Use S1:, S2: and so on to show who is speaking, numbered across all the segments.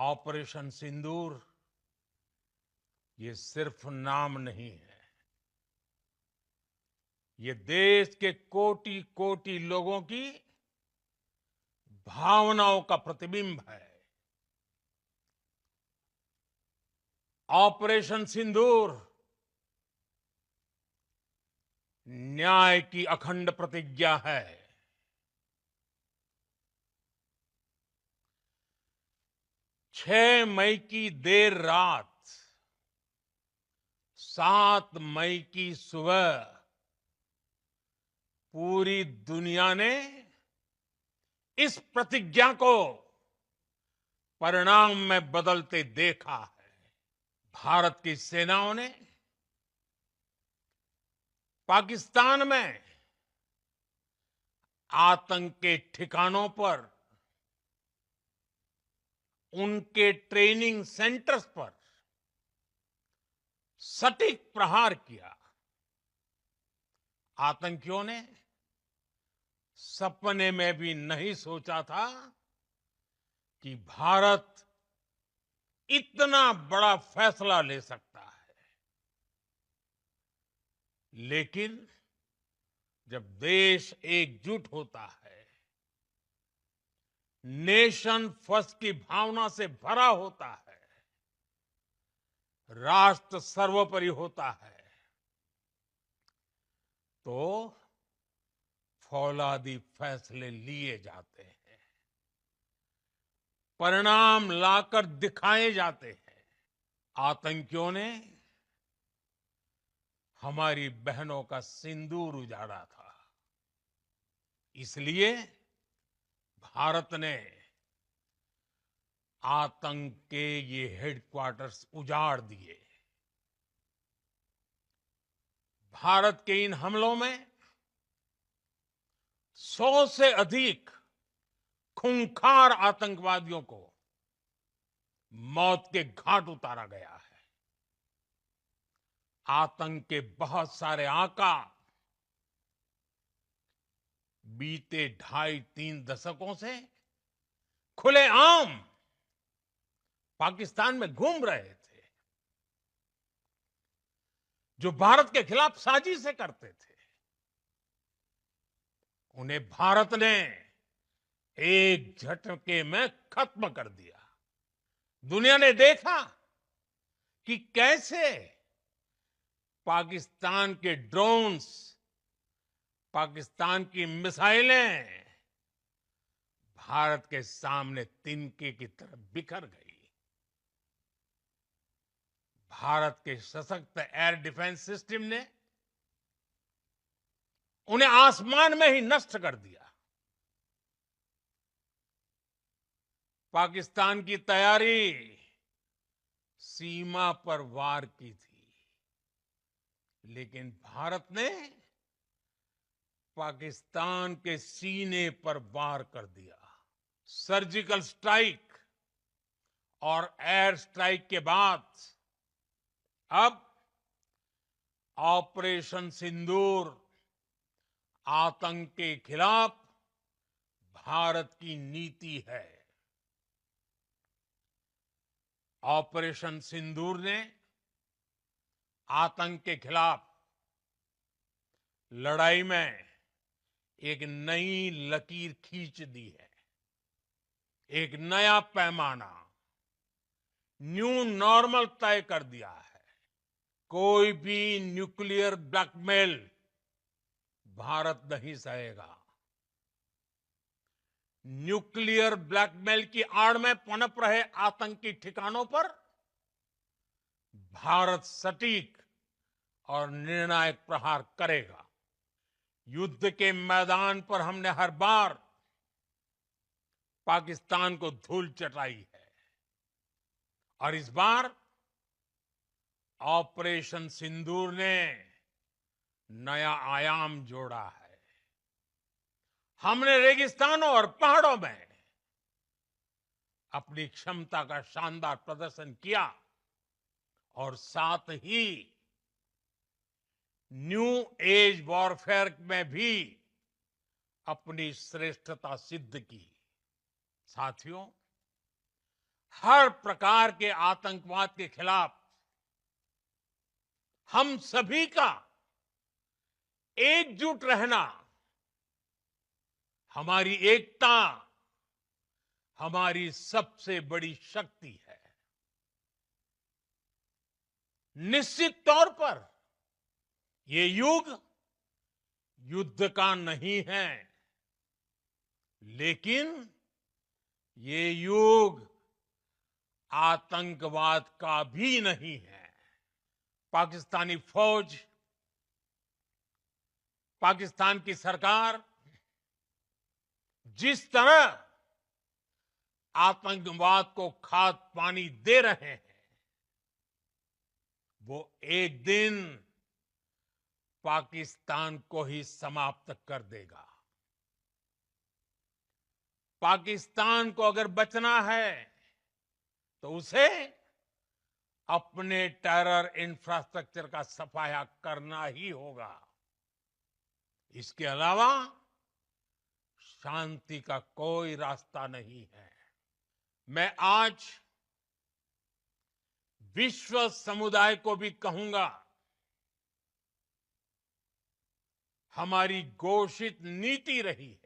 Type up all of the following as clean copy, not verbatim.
S1: Operation सिंदूर ये सिर्फ नाम नहीं है। ये देश के कोटि कोटि लोगों की भावनाओं का प्रतिबिंब है। ऑपरेशन सिंदूर न्याय की अखंड प्रतिज्ञा है। 6 मई की देर रात, 7 मई की सुबह पूरी दुनिया ने इस प्रतिज्ञा को परिणाम में बदलते देखा है। भारत की सेनाओं ने पाकिस्तान में आतंक के ठिकानों पर, उनके ट्रेनिंग सेंटर्स पर सटीक प्रहार किया। आतंकियों ने सपने में भी नहीं सोचा था कि भारत इतना बड़ा फैसला ले सकता है। लेकिन जब देश एकजुट होता है, नेशन फर्स्ट की भावना से भरा होता है, राष्ट्र सर्वोपरि होता है, तो फौलादी फैसले लिए जाते हैं, परिणाम लाकर दिखाए जाते हैं। आतंकियों ने हमारी बहनों का सिंदूर उजाड़ा था, इसलिए भारत ने आतंक के ये हेडक्वार्टर्स उजाड़ दिए। भारत के इन हमलों में 100 से अधिक खूंखार आतंकवादियों को मौत के घाट उतारा गया है। आतंक के बहुत सारे आका बीते 2.5-3 दशकों से खुलेआम पाकिस्तान में घूम रहे थे, जो भारत के खिलाफ साजिशें करते थे। उन्हें भारत ने एक झटके में खत्म कर दिया। दुनिया ने देखा कि कैसे पाकिस्तान के ड्रोन्स, पाकिस्तान की मिसाइलें भारत के सामने तिनके की तरह बिखर गई। भारत के सशक्त एयर डिफेंस सिस्टम ने उन्हें आसमान में ही नष्ट कर दिया। पाकिस्तान की तैयारी सीमा पर वार की थी, लेकिन भारत ने पाकिस्तान के सीने पर वार कर दिया। सर्जिकल स्ट्राइक और एयर स्ट्राइक के बाद अब ऑपरेशन सिंदूर आतंक के खिलाफ भारत की नीति है। ऑपरेशन सिंदूर ने आतंक के खिलाफ लड़ाई में एक नई लकीर खींच दी है, एक नया पैमाना, न्यू नॉर्मल तय कर दिया है। कोई भी न्यूक्लियर ब्लैकमेल भारत नहीं सहेगा। न्यूक्लियर ब्लैकमेल की आड़ में पनप रहे आतंकी ठिकानों पर भारत सटीक और निर्णायक प्रहार करेगा। युद्ध के मैदान पर हमने हर बार पाकिस्तान को धूल चटाई है, और इस बार ऑपरेशन सिंदूर ने नया आयाम जोड़ा है। हमने रेगिस्तानों और पहाड़ों में अपनी क्षमता का शानदार प्रदर्शन किया, और साथ ही न्यू एज वॉरफेयर में भी अपनी श्रेष्ठता सिद्ध की। साथियों, हर प्रकार के आतंकवाद के खिलाफ हम सभी का एकजुट रहना हमारी एकता, हमारी सबसे बड़ी शक्ति है। निश्चित तौर पर ये युग युद्ध का नहीं है, लेकिन ये युग आतंकवाद का भी नहीं है। पाकिस्तानी फौज, पाकिस्तान की सरकार जिस तरह आतंकवाद को खाद पानी दे रहे हैं, वो एक दिन पाकिस्तान को ही समाप्त कर देगा। पाकिस्तान को अगर बचना है तो उसे अपने टेरर इंफ्रास्ट्रक्चर का सफाया करना ही होगा। इसके अलावा शांति का कोई रास्ता नहीं है। मैं आज विश्व समुदाय को भी कहूंगा, हमारी घोषित नीति रही है,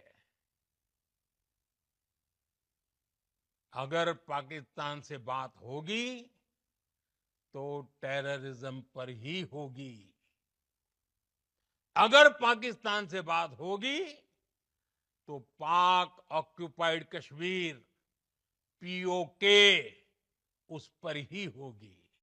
S1: अगर पाकिस्तान से बात होगी तो टेररिज्म पर ही होगी। अगर पाकिस्तान से बात होगी तो पाक ऑक्युपाइड कश्मीर, पीओके, उस पर ही होगी।